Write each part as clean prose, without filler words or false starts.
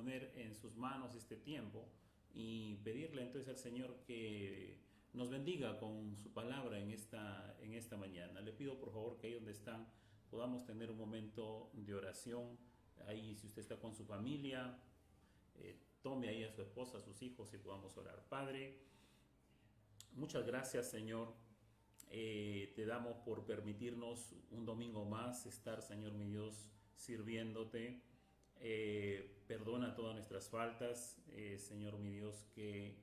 poner en sus manos este tiempo y pedirle entonces al Señor que nos bendiga con su palabra en esta mañana. Le pido por favor que ahí donde están podamos tener un momento de oración. Ahí si usted está con su familia, tome ahí a su esposa, a sus hijos y podamos orar. Padre, muchas gracias Señor. Te damos por permitirnos un domingo más estar, Señor mi Dios, sirviéndote. Perdona todas nuestras faltas, Señor mi Dios, que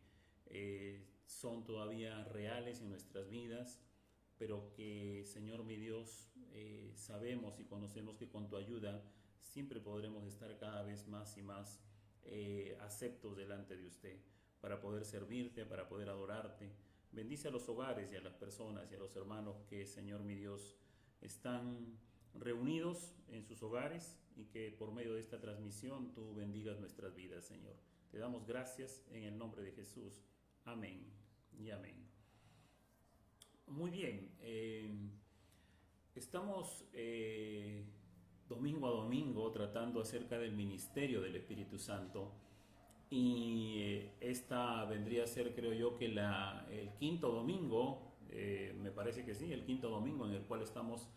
son todavía reales en nuestras vidas, pero que, Señor mi Dios, sabemos y conocemos que con tu ayuda siempre podremos estar cada vez más y más aceptos delante de usted, para poder servirte, para poder adorarte. Bendice a los hogares y a las personas y a los hermanos que, Señor mi Dios, están reunidos en sus hogares y que por medio de esta transmisión tú bendigas nuestras vidas, Señor. Te damos gracias en el nombre de Jesús. Amén y amén. Muy bien, estamos domingo a domingo tratando acerca del ministerio del Espíritu Santo. Y esta vendría a ser, creo yo, que el quinto domingo, me parece que sí, el quinto domingo en el cual estamos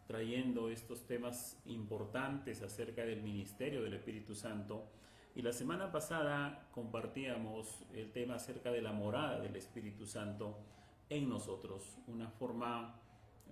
trayendo estos temas importantes acerca del ministerio del Espíritu Santo. Y la semana pasada compartíamos el tema acerca de la morada del Espíritu Santo en nosotros, una forma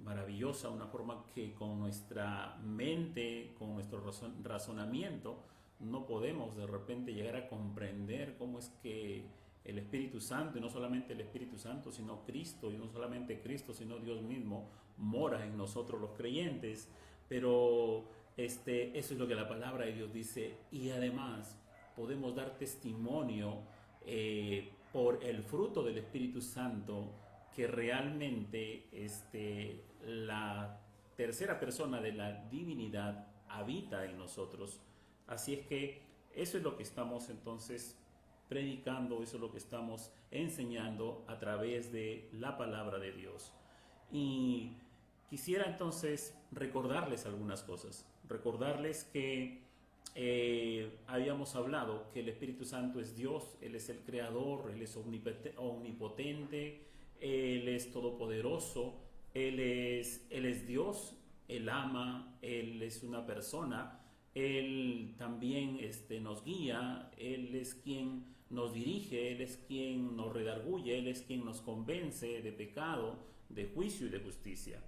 maravillosa, una forma que con nuestra mente, con nuestro razonamiento, no podemos de repente llegar a comprender cómo es que el Espíritu Santo, y no solamente el Espíritu Santo, sino Cristo, y no solamente Cristo, sino Dios mismo, mora en nosotros los creyentes. Pero eso es lo que la palabra de Dios dice, y además podemos dar testimonio por el fruto del Espíritu Santo, que realmente la tercera persona de la divinidad habita en nosotros. Así es que eso es lo que estamos entonces predicando, eso es lo que estamos enseñando a través de la palabra de Dios. Y quisiera entonces recordarles algunas cosas, recordarles que habíamos hablado que el Espíritu Santo es Dios, Él es el Creador, Él es omnipotente, Él es todopoderoso, Él es Dios, Él ama, Él es una persona. Él también nos guía, Él es quien nos dirige, Él es quien nos redarguye, Él es quien nos convence de pecado, de juicio y de justicia.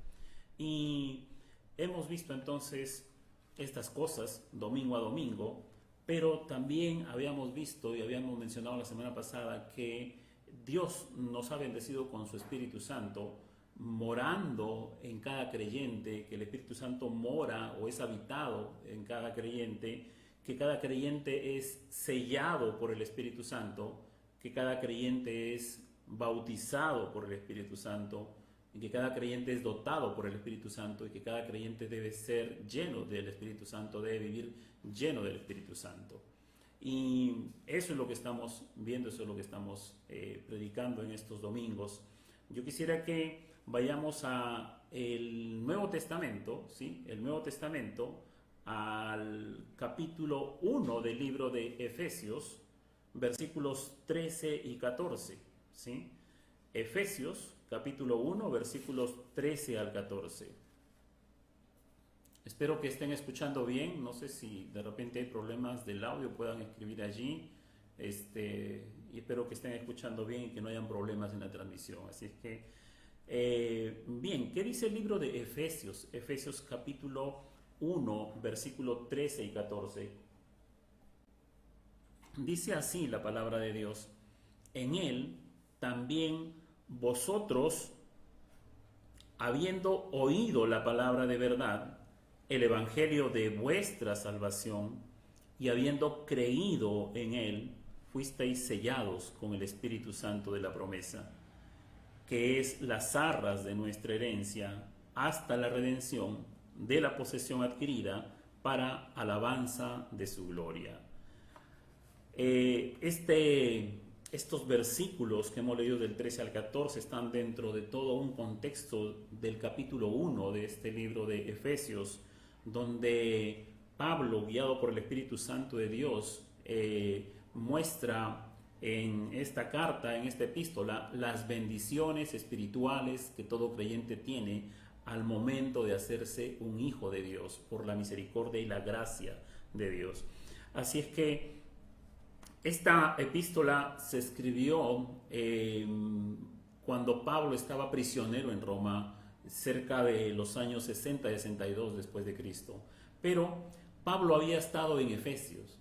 Y hemos visto entonces estas cosas domingo a domingo, pero también habíamos visto y habíamos mencionado la semana pasada que Dios nos ha bendecido con su Espíritu Santo, morando en cada creyente, que el Espíritu Santo mora o es habitado en cada creyente, que cada creyente es sellado por el Espíritu Santo, que cada creyente es bautizado por el Espíritu Santo, y que cada creyente es dotado por el Espíritu Santo, y que cada creyente debe ser lleno del Espíritu Santo, debe vivir lleno del Espíritu Santo. Y eso es lo que estamos viendo, eso es lo que estamos predicando en estos domingos. Yo quisiera que vayamos a el Nuevo Testamento, ¿sí? El Nuevo Testamento, al capítulo 1 del libro de Efesios, versículos 13 y 14, ¿sí? Efesios, capítulo 1, versículos 13 al 14. Espero que estén escuchando bien, no sé si de repente hay problemas del audio, puedan escribir allí. Y espero que estén escuchando bien y que no hayan problemas en la transmisión. Así es que, bien, ¿qué dice el libro de Efesios? Efesios capítulo 1, versículo 13 y 14. Dice así la palabra de Dios: en él también vosotros, habiendo oído la palabra de verdad, el evangelio de vuestra salvación, y habiendo creído en él, fuisteis sellados con el Espíritu Santo de la promesa, que es las arras de nuestra herencia, hasta la redención de la posesión adquirida para alabanza de su gloria. Estos versículos que hemos leído del 13 al 14 están dentro de todo un contexto del capítulo 1 de este libro de Efesios, donde Pablo, guiado por el Espíritu Santo de Dios, muestra en esta carta, en esta epístola, las bendiciones espirituales que todo creyente tiene al momento de hacerse un hijo de Dios, por la misericordia y la gracia de Dios. Así es que esta epístola se escribió cuando Pablo estaba prisionero en Roma, cerca de los años 60 y 62 después de Cristo. Pero Pablo había estado en Efesios,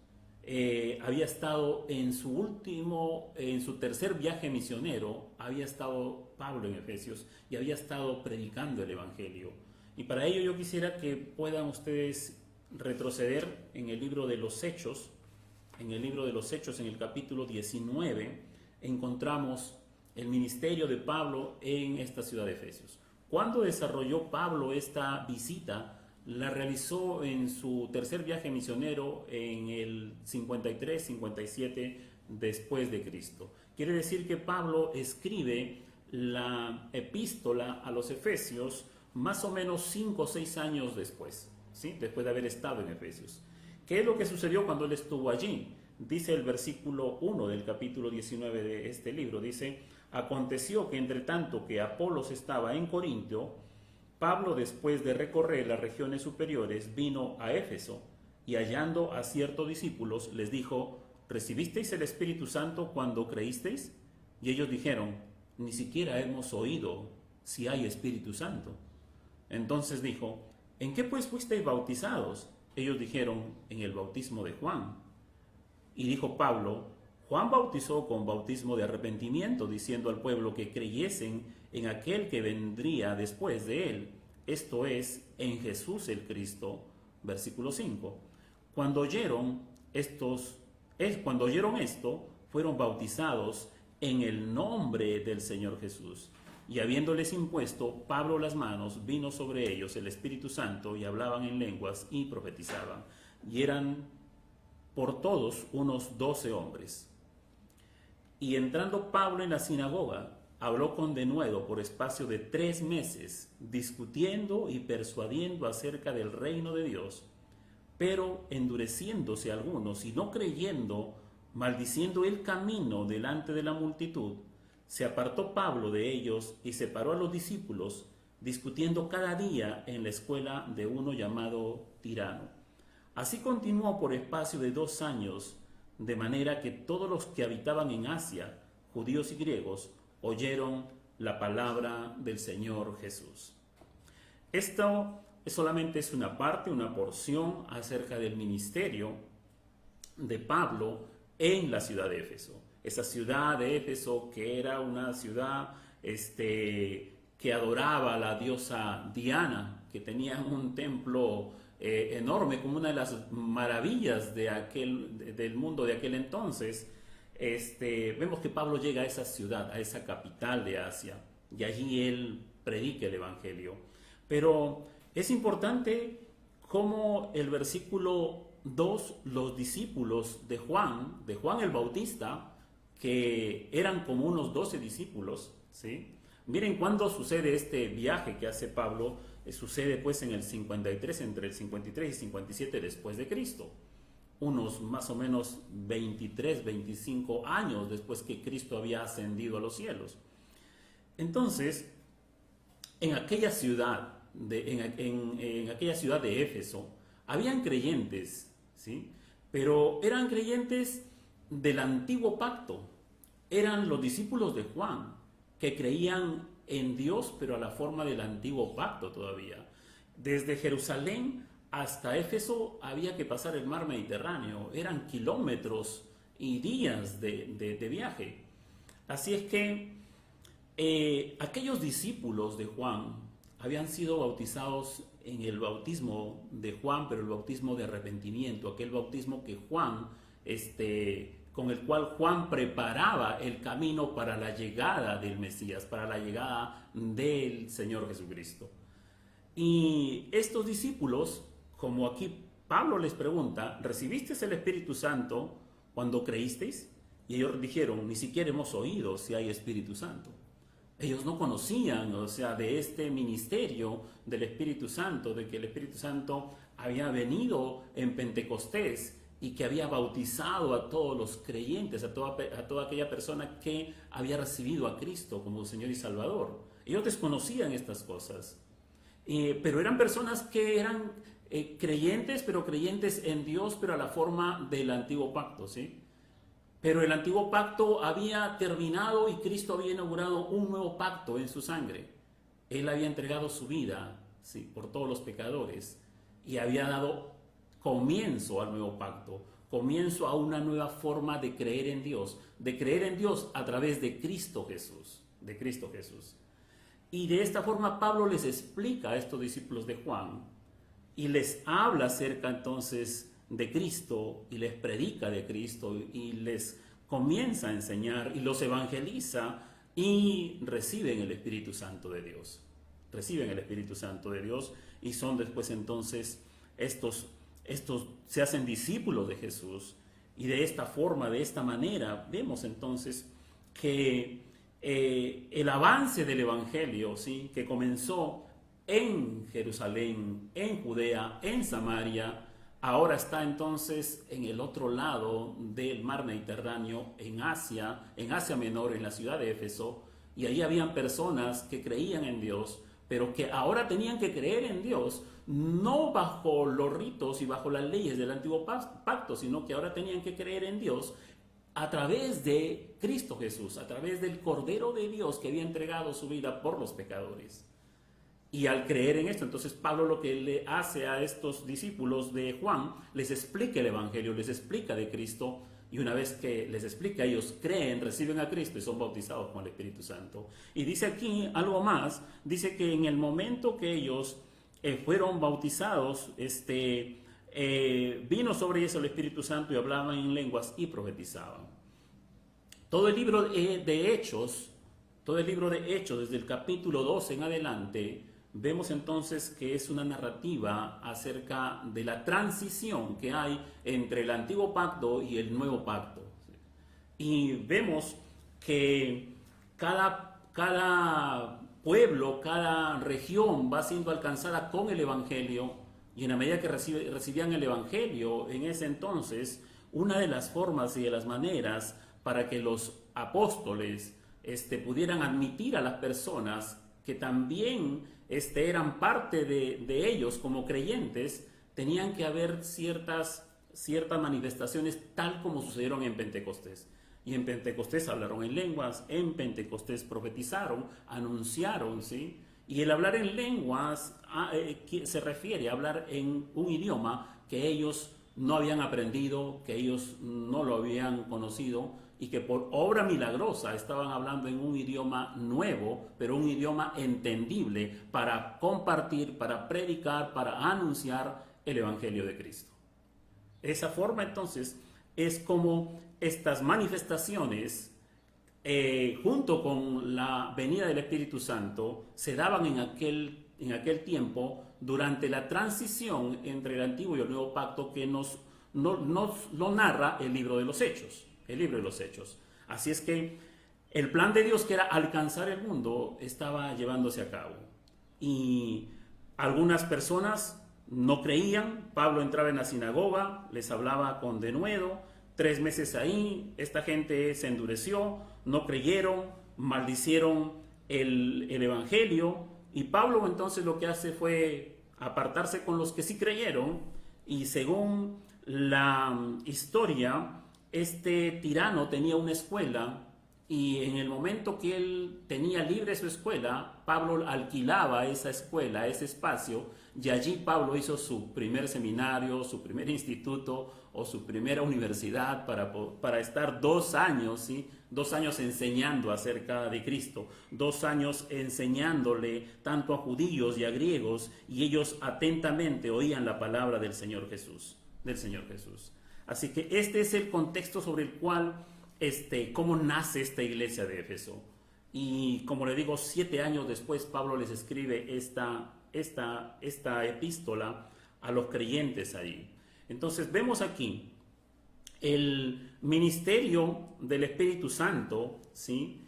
había estado en su tercer viaje misionero, había estado Pablo en Efesios y había estado predicando el Evangelio. Y para ello yo quisiera que puedan ustedes retroceder en el libro de los Hechos. En el libro de los Hechos, en el capítulo 19, encontramos el ministerio de Pablo en esta ciudad de Efesios. ¿Cuándo desarrolló Pablo esta visita? La realizó en su tercer viaje misionero en el 53-57 después de Cristo. Quiere decir que Pablo escribe la epístola a los Efesios más o menos 5 o 6 años después, ¿sí? Después de haber estado en Efesios. ¿Qué es lo que sucedió cuando él estuvo allí? Dice el versículo 1 del capítulo 19 de este libro, dice: aconteció que entre tanto que Apolos estaba en Corinto, Pablo, después de recorrer las regiones superiores, vino a Éfeso y hallando a ciertos discípulos les dijo: ¿recibisteis el Espíritu Santo cuando creísteis? Y ellos dijeron: ni siquiera hemos oído si hay Espíritu Santo. Entonces dijo: ¿en qué pues fuisteis bautizados? Ellos dijeron: en el bautismo de Juan. Y dijo Pablo: Juan bautizó con bautismo de arrepentimiento, diciendo al pueblo que creyesen en aquel que vendría después de él, esto es, en Jesús el Cristo. Versículo 5. Cuando oyeron esto, fueron bautizados en el nombre del Señor Jesús. Y habiéndoles impuesto Pablo las manos, vino sobre ellos el Espíritu Santo, y hablaban en lenguas y profetizaban. Y eran por todos unos 12 hombres. Y entrando Pablo en la sinagoga, habló con denuedo por espacio de 3 meses, discutiendo y persuadiendo acerca del reino de Dios. Pero endureciéndose algunos y no creyendo, maldiciendo el camino delante de la multitud, se apartó Pablo de ellos y separó a los discípulos, discutiendo cada día en la escuela de uno llamado Tirano. Así continuó por espacio de 2 años, de manera que todos los que habitaban en Asia, judíos y griegos, oyeron la palabra del Señor Jesús. Esto solamente es una parte, una porción acerca del ministerio de Pablo en la ciudad de Éfeso. Esa ciudad de Éfeso, que era una ciudad que adoraba a la diosa Diana, que tenía un templo enorme, como una de las maravillas del mundo de aquel entonces. Vemos que Pablo llega a esa ciudad, a esa capital de Asia, y allí él predica el Evangelio. Pero es importante cómo el versículo 2, los discípulos de Juan el Bautista, que eran como unos 12 discípulos, ¿sí? Miren cuándo sucede este viaje que hace Pablo. Sucede pues en el 53, entre el 53 y 57 después de Cristo. Unos más o menos 23, 25 años después que Cristo había ascendido a los cielos. Entonces, en aquella ciudad en aquella ciudad de Éfeso, habían creyentes, ¿sí? Pero eran creyentes del antiguo pacto. Eran los discípulos de Juan, que creían en Dios, pero a la forma del antiguo pacto todavía. Desde Jerusalén hasta Éfeso había que pasar el mar Mediterráneo. Eran kilómetros y días de viaje. Así es que aquellos discípulos de Juan habían sido bautizados en el bautismo de Juan, pero el bautismo de arrepentimiento, aquel bautismo que Juan, con el cual Juan preparaba el camino para la llegada del Mesías, para la llegada del Señor Jesucristo. Y estos discípulos, como aquí Pablo les pregunta, ¿recibisteis el Espíritu Santo cuando creísteis? Y ellos dijeron, ni siquiera hemos oído si hay Espíritu Santo. Ellos no conocían, de este ministerio del Espíritu Santo, de que el Espíritu Santo había venido en Pentecostés y que había bautizado a todos los creyentes, a toda aquella persona que había recibido a Cristo como Señor y Salvador. Ellos desconocían estas cosas, pero eran personas que eran creyentes, pero creyentes en Dios, pero a la forma del antiguo pacto, ¿sí? Pero el antiguo pacto había terminado y Cristo había inaugurado un nuevo pacto en su sangre. Él había entregado su vida, ¿sí?, por todos los pecadores y había dado comienzo al nuevo pacto, comienzo a una nueva forma de creer en Dios a través de Cristo Jesús, Y de esta forma Pablo les explica a estos discípulos de Juan y les habla acerca entonces de Cristo y les predica de Cristo y les comienza a enseñar y los evangeliza y reciben el Espíritu Santo de Dios. Reciben el Espíritu Santo de Dios y son después entonces estos se hacen discípulos de Jesús y de esta forma, de esta manera, vemos entonces que el avance del Evangelio, ¿sí?, que comenzó en Jerusalén, en Judea, en Samaria, ahora está entonces en el otro lado del mar Mediterráneo, en Asia Menor, en la ciudad de Éfeso, y ahí habían personas que creían en Dios, pero que ahora tenían que creer en Dios, no bajo los ritos y bajo las leyes del antiguo pacto, sino que ahora tenían que creer en Dios a través de Cristo Jesús, a través del Cordero de Dios que había entregado su vida por los pecadores. Y al creer en esto, entonces Pablo lo que le hace a estos discípulos de Juan, les explica el Evangelio, les explica de Cristo, y una vez que les explica, ellos creen, reciben a Cristo y son bautizados con el Espíritu Santo. Y dice aquí algo más, dice que en el momento que ellos fueron bautizados, vino sobre ellos el Espíritu Santo y hablaban en lenguas y profetizaban. Todo el libro de Hechos, desde el capítulo 12 en adelante, vemos entonces que es una narrativa acerca de la transición que hay entre el antiguo pacto y el nuevo pacto. Y vemos que cada pueblo, cada región va siendo alcanzada con el Evangelio, y en la medida que recibían el Evangelio en ese entonces, una de las formas y de las maneras para que los apóstoles pudieran admitir a las personas que también eran parte de ellos como creyentes, tenían que haber ciertas manifestaciones tal como sucedieron en Pentecostés. Y en Pentecostés hablaron en lenguas, en Pentecostés profetizaron, anunciaron, ¿sí? Y el hablar en lenguas se refiere a hablar en un idioma que ellos no habían aprendido, que ellos no lo habían conocido, y que por obra milagrosa estaban hablando en un idioma nuevo, pero un idioma entendible para compartir, para predicar, para anunciar el Evangelio de Cristo. Esa forma entonces es como estas manifestaciones, junto con la venida del Espíritu Santo, se daban en aquel tiempo durante la transición entre el Antiguo y el Nuevo Pacto que nos lo narra el libro de los Hechos. Así es que el plan de Dios, que era alcanzar el mundo, estaba llevándose a cabo. Y algunas personas no creían. Pablo entraba en la sinagoga, les hablaba con denuedo. 3 meses ahí, esta gente se endureció, no creyeron, maldicieron el Evangelio. Y Pablo entonces lo que hace fue apartarse con los que sí creyeron. Y según la historia, este tirano tenía una escuela, y en el momento que él tenía libre su escuela, Pablo alquilaba esa escuela, ese espacio, y allí Pablo hizo su primer seminario, su primer instituto o su primera universidad para estar 2 años, ¿sí? 2 años enseñando acerca de Cristo, 2 años enseñándole tanto a judíos y a griegos, y ellos atentamente oían la palabra del Señor Jesús. Así que este es el contexto sobre el cual, cómo nace esta iglesia de Éfeso. Y como le digo, 7 años después Pablo les escribe esta epístola a los creyentes ahí. Entonces vemos aquí el ministerio del Espíritu Santo, ¿sí?,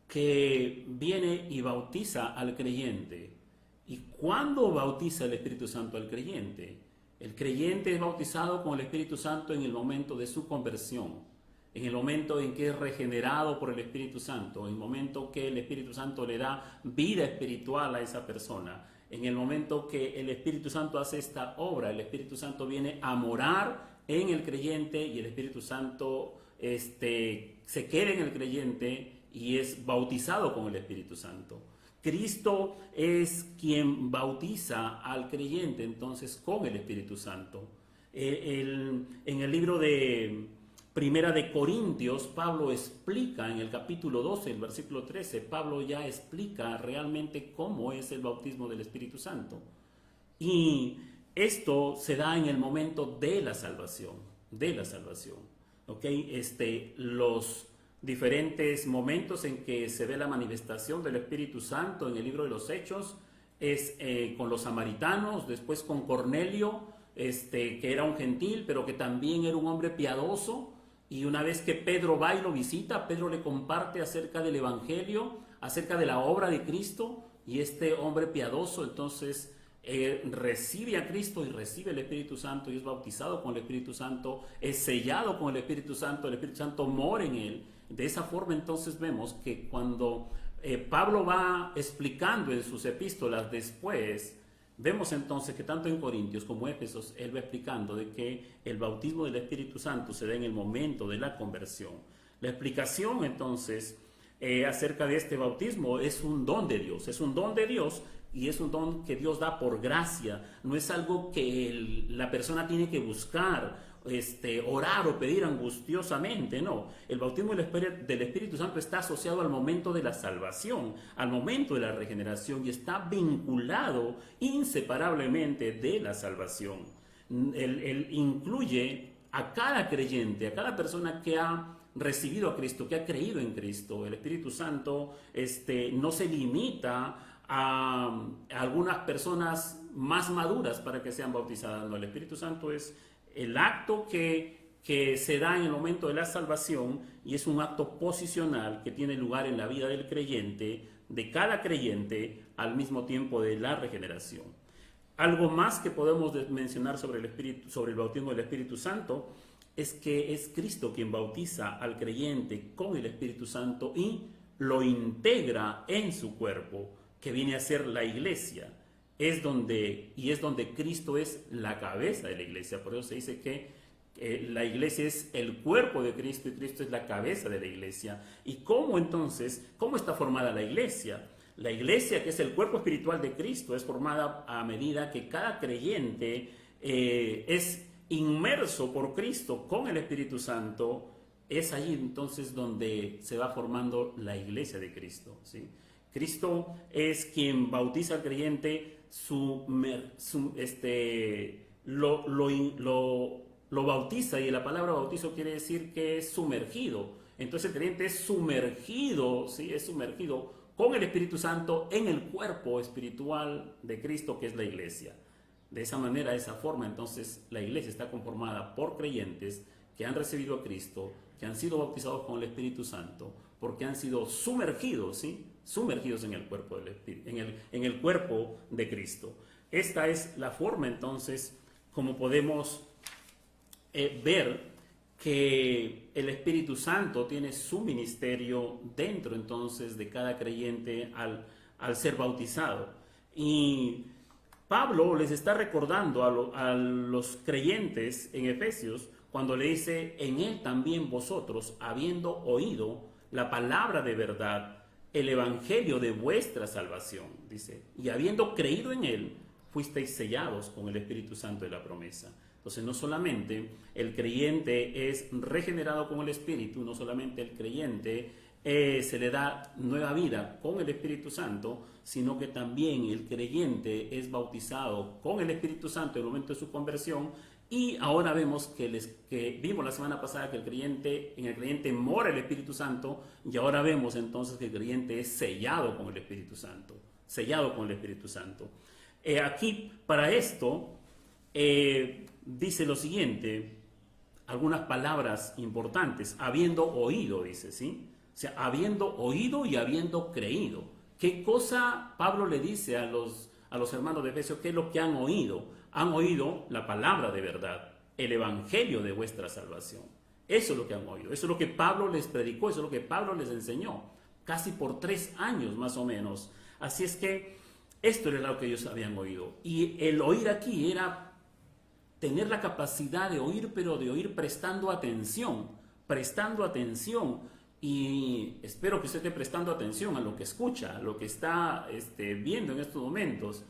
que viene y bautiza al creyente. ¿Y cuándo bautiza el Espíritu Santo al creyente? El creyente es bautizado con el Espíritu Santo en el momento de su conversión, en el momento en que es regenerado por el Espíritu Santo, en el momento que el Espíritu Santo le da vida espiritual a esa persona, en el momento que el Espíritu Santo hace esta obra. El Espíritu Santo viene a morar en el creyente y el Espíritu Santo se queda en el creyente y es bautizado con el Espíritu Santo. Cristo es quien bautiza al creyente entonces con el Espíritu Santo. En el libro de Primera de Corintios, Pablo explica en el capítulo 12, el versículo 13, Pablo ya explica realmente cómo es el bautismo del Espíritu Santo. Y esto se da en el momento de la salvación, ¿ok? Los diferentes momentos en que se ve la manifestación del Espíritu Santo en el libro de los Hechos es con los samaritanos, después con Cornelio, que era un gentil, pero que también era un hombre piadoso. Y una vez que Pedro va y lo visita, Pedro le comparte acerca del Evangelio, acerca de la obra de Cristo, y este hombre piadoso entonces recibe a Cristo y recibe el Espíritu Santo y es bautizado con el Espíritu Santo, es sellado con el Espíritu Santo mora en él. De esa forma entonces vemos que cuando Pablo va explicando en sus epístolas después, vemos entonces que tanto en Corintios como Éfesos, él va explicando de que el bautismo del Espíritu Santo se da en el momento de la conversión. La explicación entonces acerca de este bautismo es un don de Dios, y es un don que Dios da por gracia, no es algo que la persona tiene que buscar, orar o pedir angustiosamente, no. El bautismo del Espíritu Santo está asociado al momento de la salvación, al momento de la regeneración, y está vinculado inseparablemente de la salvación. Él incluye a cada creyente, a cada persona que ha recibido a Cristo, que ha creído en Cristo. El Espíritu Santo no se limita a algunas personas más maduras para que sean bautizadas. No, el Espíritu Santo es el acto que se da en el momento de la salvación, y es un acto posicional que tiene lugar en la vida del creyente, de cada creyente, al mismo tiempo de la regeneración. Algo más que podemos mencionar sobre el bautismo del Espíritu Santo es que es Cristo quien bautiza al creyente con el Espíritu Santo y lo integra en su cuerpo, que viene a ser la iglesia. Es donde Cristo es la cabeza de la iglesia. Por eso se dice que la iglesia es el cuerpo de Cristo y Cristo es la cabeza de la iglesia. ¿Y cómo entonces, cómo está formada la iglesia? La iglesia, que es el cuerpo espiritual de Cristo, es formada a medida que cada creyente es inmerso por Cristo con el Espíritu Santo. Es allí entonces donde se va formando la iglesia de Cristo, ¿sí? Cristo es quien bautiza al creyente, lo bautiza, y la palabra bautizo quiere decir que es sumergido. Entonces el creyente es sumergido, ¿sí? Es sumergido con el Espíritu Santo en el cuerpo espiritual de Cristo, que es la iglesia. De esa manera, de esa forma, entonces la iglesia está conformada por creyentes que han recibido a Cristo, que han sido bautizados con el Espíritu Santo, porque han sido sumergidos, ¿sí? Sumergidos en el cuerpo en el cuerpo de Cristo. Esta es la forma entonces como podemos ver que el Espíritu Santo tiene su ministerio dentro entonces de cada creyente al ser bautizado. Y Pablo les está recordando a los creyentes en Efesios cuando le dice: en él también vosotros, habiendo oído la palabra de verdad, el evangelio de vuestra salvación, dice, y habiendo creído en él, fuisteis sellados con el Espíritu Santo de la promesa. Entonces, no solamente el creyente es regenerado con el Espíritu, no solamente el creyente se le da nueva vida con el Espíritu Santo, sino que también el creyente es bautizado con el Espíritu Santo en el momento de su conversión. Y ahora vemos que vimos la semana pasada que en el creyente mora el Espíritu Santo, y ahora vemos entonces que el creyente es sellado con el Espíritu Santo, aquí para esto dice lo siguiente, algunas palabras importantes: habiendo oído, dice, ¿sí? O sea, habiendo oído y habiendo creído. ¿Qué cosa Pablo le dice a los hermanos de Efesios? ¿Qué es lo que han oído? Han oído la palabra de verdad, el evangelio de vuestra salvación. Eso es lo que han oído, eso es lo que Pablo les predicó, eso es lo que Pablo les enseñó, casi por 3 años más o menos. Así es que esto era lo que ellos habían oído. Y el oír aquí era tener la capacidad de oír, pero de oír prestando atención, prestando atención. Y espero que usted esté prestando atención a lo que escucha, a lo que está viendo en estos momentos,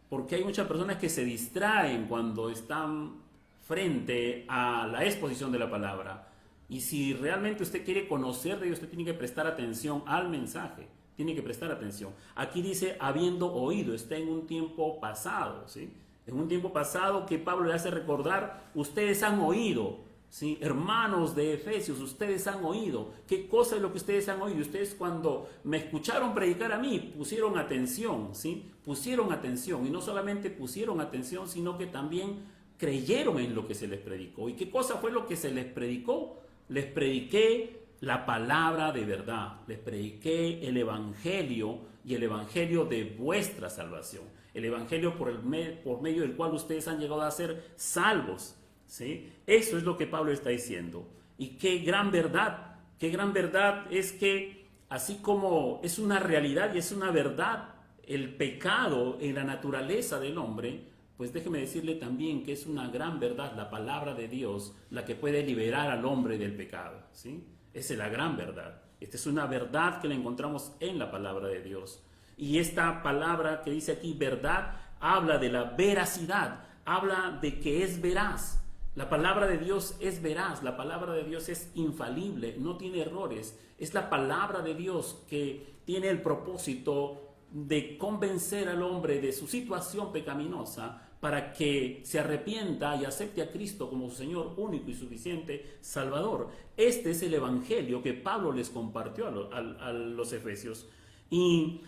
porque hay muchas personas que se distraen cuando están frente a la exposición de la palabra. Y si realmente usted quiere conocer de Dios, usted tiene que prestar atención al mensaje, tiene que prestar atención. Aquí dice, habiendo oído, está en un tiempo pasado, ¿sí? En un tiempo pasado que Pablo le hace recordar, ustedes han oído, ¿sí? Hermanos de Efesios, ustedes han oído. ¿Qué cosa es lo que ustedes han oído? Ustedes cuando me escucharon predicar a mí, pusieron atención, ¿sí? Pusieron atención, y no solamente pusieron atención, sino que también creyeron en lo que se les predicó. ¿Y qué cosa fue lo que se les predicó? Les prediqué la palabra de verdad, les prediqué el evangelio y el evangelio de vuestra salvación, el evangelio por medio del cual ustedes han llegado a ser salvos, ¿sí? Eso es lo que Pablo está diciendo. Y qué gran verdad es que así como es una realidad y es una verdad el pecado en la naturaleza del hombre, pues déjeme decirle también que es una gran verdad la palabra de Dios, la que puede liberar al hombre del pecado, ¿sí? Esa es la gran verdad. Esta es una verdad que la encontramos en la palabra de Dios. Y esta palabra que dice aquí, verdad, habla de la veracidad, habla de que es veraz. La palabra de Dios es veraz, la palabra de Dios es infalible, no tiene errores. Es la palabra de Dios que tiene el propósito de convencer al hombre de su situación pecaminosa para que se arrepienta y acepte a Cristo como su Señor único y suficiente Salvador. Este es el evangelio que Pablo les compartió a los efesios y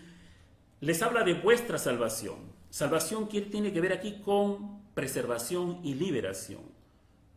les habla de vuestra salvación. Salvación tiene que ver aquí con preservación y liberación.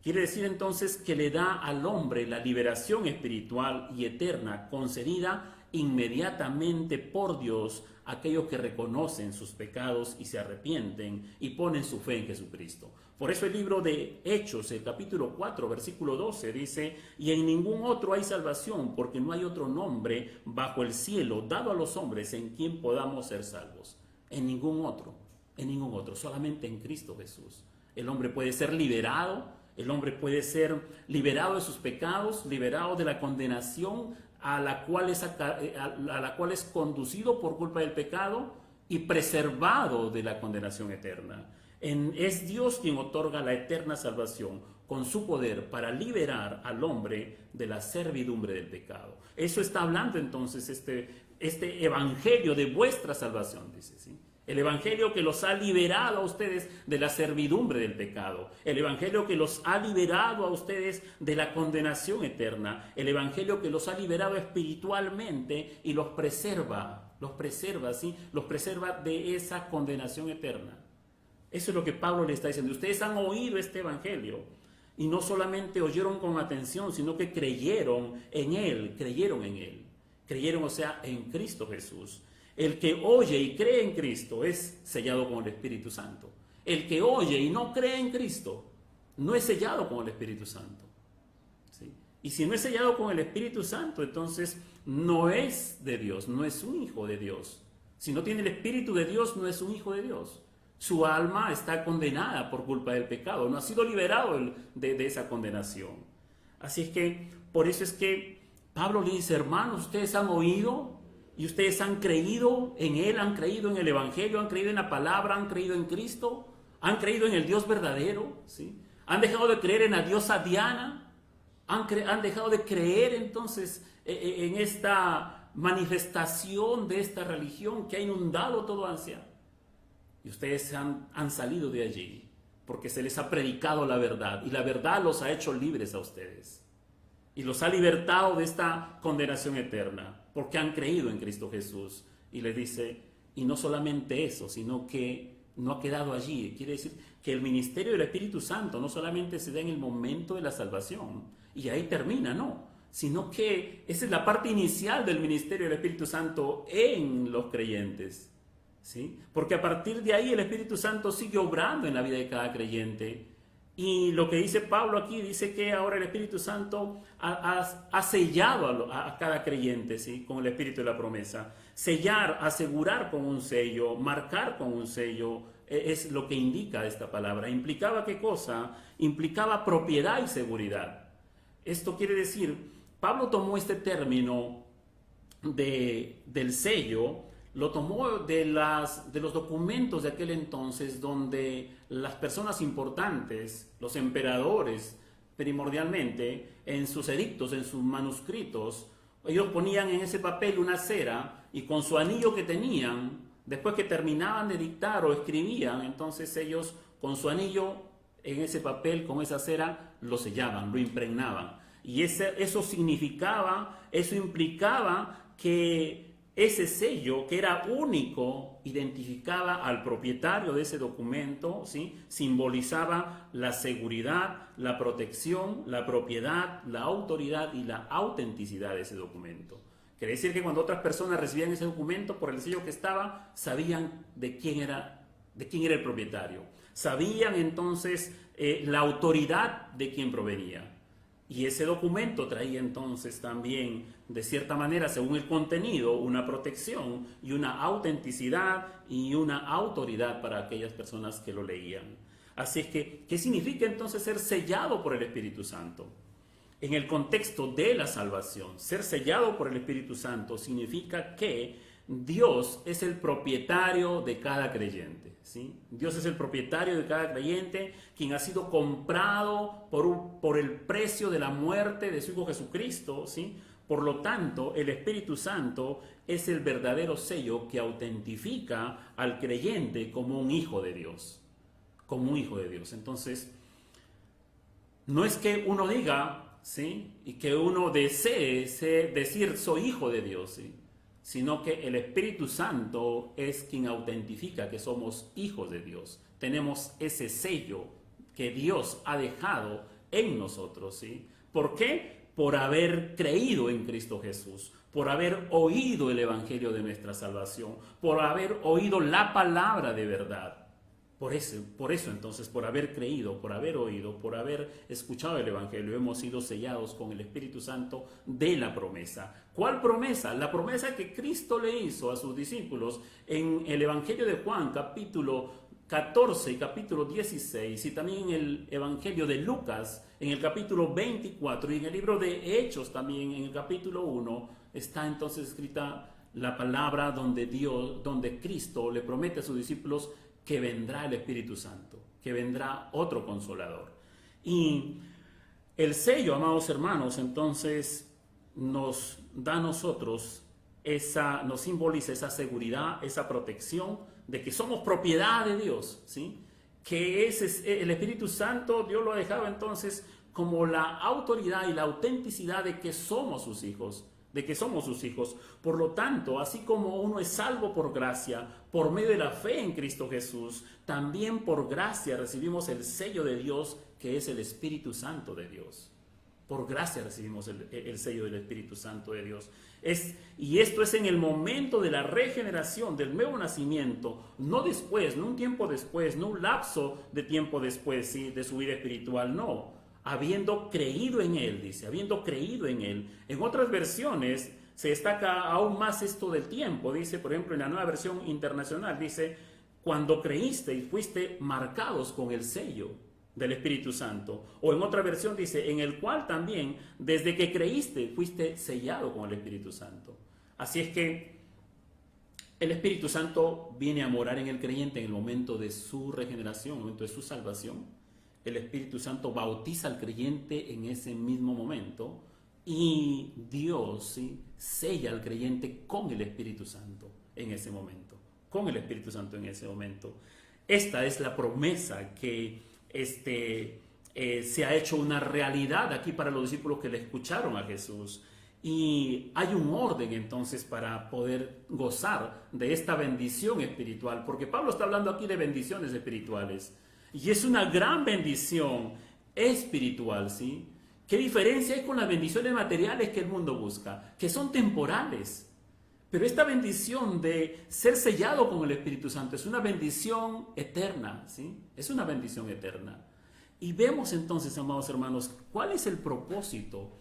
Quiere decir entonces que le da al hombre la liberación espiritual y eterna concedida inmediatamente por Dios a aquellos que reconocen sus pecados y se arrepienten y ponen su fe en Jesucristo. Por eso el libro de Hechos, el capítulo 4, versículo 12 dice, y en ningún otro hay salvación, porque no hay otro nombre bajo el cielo dado a los hombres en quien podamos ser salvos. En ningún otro, solamente en Cristo Jesús. El hombre puede ser liberado. El hombre puede ser liberado de sus pecados, liberado de la condenación a la cual es conducido por culpa del pecado y preservado de la condenación eterna. Es Dios quien otorga la eterna salvación con su poder para liberar al hombre de la servidumbre del pecado. Eso está hablando entonces este evangelio de vuestra salvación, dice, ¿sí? El evangelio que los ha liberado a ustedes de la servidumbre del pecado. El evangelio que los ha liberado a ustedes de la condenación eterna. El evangelio que los ha liberado espiritualmente y los preserva, ¿sí? Los preserva de esa condenación eterna. Eso es lo que Pablo le está diciendo. Ustedes han oído este evangelio y no solamente oyeron con atención, sino que creyeron en él. Creyeron, o sea, en Cristo Jesús. El que oye y cree en Cristo es sellado con el Espíritu Santo. El que oye y no cree en Cristo no es sellado con el Espíritu Santo, ¿sí? Y si no es sellado con el Espíritu Santo, entonces no es de Dios, no es un hijo de Dios. Si no tiene el Espíritu de Dios, no es un hijo de Dios. Su alma está condenada por culpa del pecado, no ha sido liberado de esa condenación. Así es que, por eso es que Pablo le dice, hermanos, ustedes han oído y ustedes han creído en Él, han creído en el Evangelio, han creído en la palabra, han creído en Cristo, han creído en el Dios verdadero, ¿sí? Han dejado de creer en la diosa Diana, han dejado de creer entonces en esta manifestación de esta religión que ha inundado todo Asia. Y ustedes han salido de allí porque se les ha predicado la verdad y la verdad los ha hecho libres a ustedes. Y los ha libertado de esta condenación eterna, porque han creído en Cristo Jesús. Y les dice, y no solamente eso, sino que no ha quedado allí. Quiere decir que el ministerio del Espíritu Santo no solamente se da en el momento de la salvación, y ahí termina, no. Sino que esa es la parte inicial del ministerio del Espíritu Santo en los creyentes. ¿sí? Porque a partir de ahí el Espíritu Santo sigue obrando en la vida de cada creyente. Y lo que dice Pablo aquí, dice que ahora el Espíritu Santo ha sellado a cada creyente, ¿sí? Con el Espíritu de la promesa. Sellar, asegurar con un sello, marcar con un sello, es lo que indica esta palabra. ¿Implicaba qué cosa? Implicaba propiedad y seguridad. Esto quiere decir, Pablo tomó este término del sello, lo tomó de los documentos de aquel entonces, donde las personas importantes, los emperadores primordialmente, en sus edictos, en sus manuscritos, ellos ponían en ese papel una cera, y con su anillo que tenían, después que terminaban de dictar o escribían, entonces ellos con su anillo en ese papel, con esa cera, lo sellaban, lo impregnaban. Y eso significaba, eso implicaba que ese sello, que era único, identificaba al propietario de ese documento, ¿sí? Simbolizaba la seguridad, la protección, la propiedad, la autoridad y la autenticidad de ese documento. Quiere decir que cuando otras personas recibían ese documento, por el sello que estaba, sabían de quién era el propietario. Sabían entonces la autoridad de quién provenía. Y ese documento traía entonces también, de cierta manera, según el contenido, una protección y una autenticidad y una autoridad para aquellas personas que lo leían. Así es que, ¿qué significa entonces ser sellado por el Espíritu Santo? En el contexto de la salvación, ser sellado por el Espíritu Santo significa que Dios es el propietario de cada creyente, ¿sí? Dios es el propietario de cada creyente, quien ha sido comprado por el precio de la muerte de su Hijo Jesucristo, ¿sí? Por lo tanto, el Espíritu Santo es el verdadero sello que autentifica al creyente como un hijo de Dios, como un hijo de Dios. Entonces, no es que uno diga, ¿sí? Y que uno desee decir soy hijo de Dios, ¿sí? Sino que el Espíritu Santo es quien autentifica que somos hijos de Dios. Tenemos ese sello que Dios ha dejado en nosotros, ¿sí? ¿Por qué? Por haber creído en Cristo Jesús, por haber oído el Evangelio de nuestra salvación, por haber oído la palabra de verdad. Por eso entonces, por haber creído, por haber oído, por haber escuchado el Evangelio, hemos sido sellados con el Espíritu Santo de la promesa. ¿Cuál promesa? La promesa que Cristo le hizo a sus discípulos en el Evangelio de Juan, capítulo 14 y capítulo 16, y también en el Evangelio de Lucas, en el capítulo 24, y en el libro de Hechos también, en el capítulo 1, está entonces escrita la palabra donde Cristo le promete a sus discípulos que vendrá el Espíritu Santo, que vendrá otro consolador. Y el sello, amados hermanos, entonces nos da a nosotros nos simboliza esa seguridad, esa protección de que somos propiedad de Dios, ¿sí? Que el Espíritu Santo, Dios lo ha dejado entonces como la autoridad y la autenticidad de que somos sus hijos, Por lo tanto, así como uno es salvo por gracia, por medio de la fe en Cristo Jesús, también por gracia recibimos el sello de Dios, que es el Espíritu Santo de Dios. Por gracia recibimos el sello del Espíritu Santo de Dios. Y esto es en el momento de la regeneración, del nuevo nacimiento, no después, no un tiempo después, no un lapso de tiempo después, ¿sí? De su vida espiritual, no. Habiendo creído en Él, dice, habiendo creído en Él. En otras versiones se destaca aún más esto del tiempo, dice, por ejemplo, en la Nueva Versión Internacional, dice, cuando creíste y fuiste marcados con el sello del Espíritu Santo. O en otra versión dice, en el cual también, desde que creíste, fuiste sellado con el Espíritu Santo. Así es que el Espíritu Santo viene a morar en el creyente en el momento de su regeneración, en el momento de su salvación. El Espíritu Santo bautiza al creyente en ese mismo momento y Dios, ¿sí?, sella al creyente con el Espíritu Santo en ese momento. Con el Espíritu Santo en ese momento. Esta es la promesa que se ha hecho una realidad aquí para los discípulos que le escucharon a Jesús. Y hay un orden entonces para poder gozar de esta bendición espiritual, porque Pablo está hablando aquí de bendiciones espirituales. Y es una gran bendición espiritual, ¿sí? ¿Qué diferencia hay con las bendiciones materiales que el mundo busca? Que son temporales. Pero esta bendición de ser sellado con el Espíritu Santo es una bendición eterna, ¿sí? Es una bendición eterna. Y vemos entonces, amados hermanos, ¿cuál es el propósito?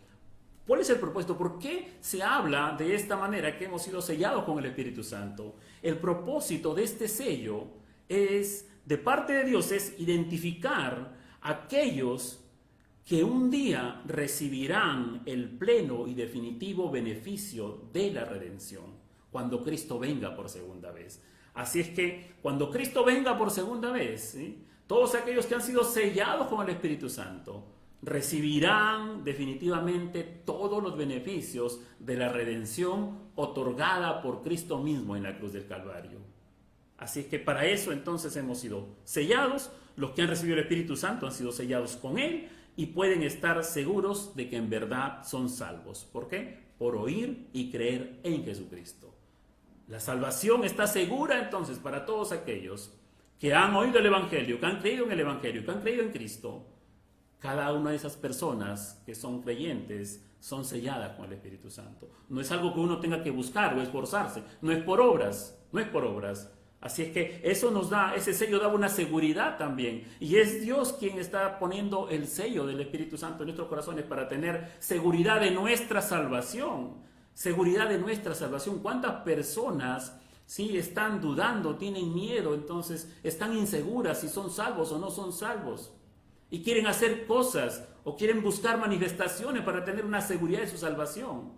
¿Cuál es el propósito? ¿Por qué se habla de esta manera que hemos sido sellados con el Espíritu Santo? El propósito de este sello es, de parte de Dios, es identificar a aquellos que un día recibirán el pleno y definitivo beneficio de la redención, cuando Cristo venga por segunda vez. Así es que cuando Cristo venga por segunda vez, ¿sí?, todos aquellos que han sido sellados con el Espíritu Santo recibirán definitivamente todos los beneficios de la redención otorgada por Cristo mismo en la cruz del Calvario. Así es que para eso entonces hemos sido sellados. Los que han recibido el Espíritu Santo han sido sellados con Él y pueden estar seguros de que en verdad son salvos. ¿Por qué? Por oír y creer en Jesucristo. La salvación está segura entonces para todos aquellos que han oído el Evangelio, que han creído en el Evangelio, que han creído en Cristo. Cada una de esas personas que son creyentes son selladas con el Espíritu Santo. No es algo que uno tenga que buscar o esforzarse. No es por obras, no es por obras. Así es que eso nos da, ese sello da una seguridad también. Y es Dios quien está poniendo el sello del Espíritu Santo en nuestros corazones para tener seguridad de nuestra salvación. Seguridad de nuestra salvación. ¿Cuántas personas sí están dudando, tienen miedo, entonces están inseguras si son salvos o no son salvos? Y quieren hacer cosas o quieren buscar manifestaciones para tener una seguridad de su salvación.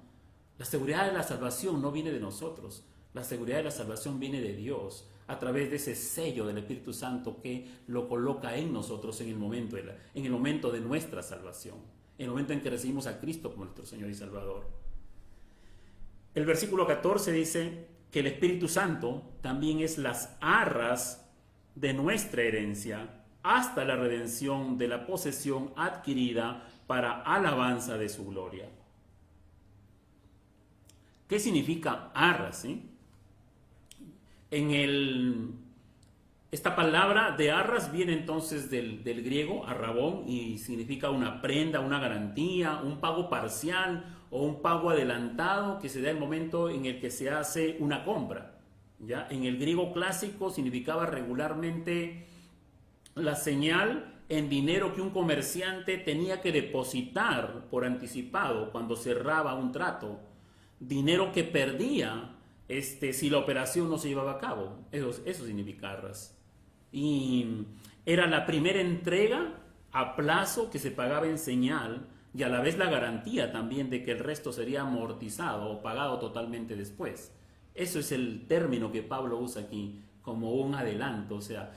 La seguridad de la salvación no viene de nosotros. La seguridad de la salvación viene de Dios a través de ese sello del Espíritu Santo que lo coloca en nosotros en el momento de nuestra salvación, en el momento en que recibimos a Cristo como nuestro Señor y Salvador. El versículo 14 dice que el Espíritu Santo también es las arras de nuestra herencia hasta la redención de la posesión adquirida para alabanza de su gloria. ¿Qué significa arras? ¿Sí? Esta palabra de arras viene entonces del griego arrabón y significa una prenda, una garantía, un pago parcial o un pago adelantado que se da en el momento en el que se hace una compra. ¿Ya? En el griego clásico significaba regularmente la señal en dinero que un comerciante tenía que depositar por anticipado cuando cerraba un trato, dinero que perdía si la operación no se llevaba a cabo. Eso significa arras. Y era la primera entrega a plazo que se pagaba en señal y a la vez la garantía también de que el resto sería amortizado o pagado totalmente después. Eso es el término que Pablo usa aquí como un adelanto. O sea,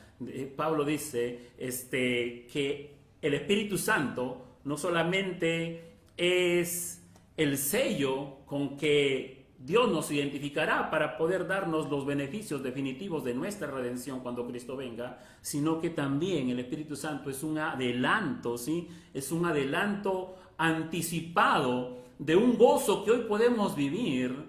Pablo dice que el Espíritu Santo no solamente es el sello con que Dios nos identificará para poder darnos los beneficios definitivos de nuestra redención cuando Cristo venga, sino que también el Espíritu Santo es un adelanto, ¿sí? Es un adelanto anticipado de un gozo que hoy podemos vivir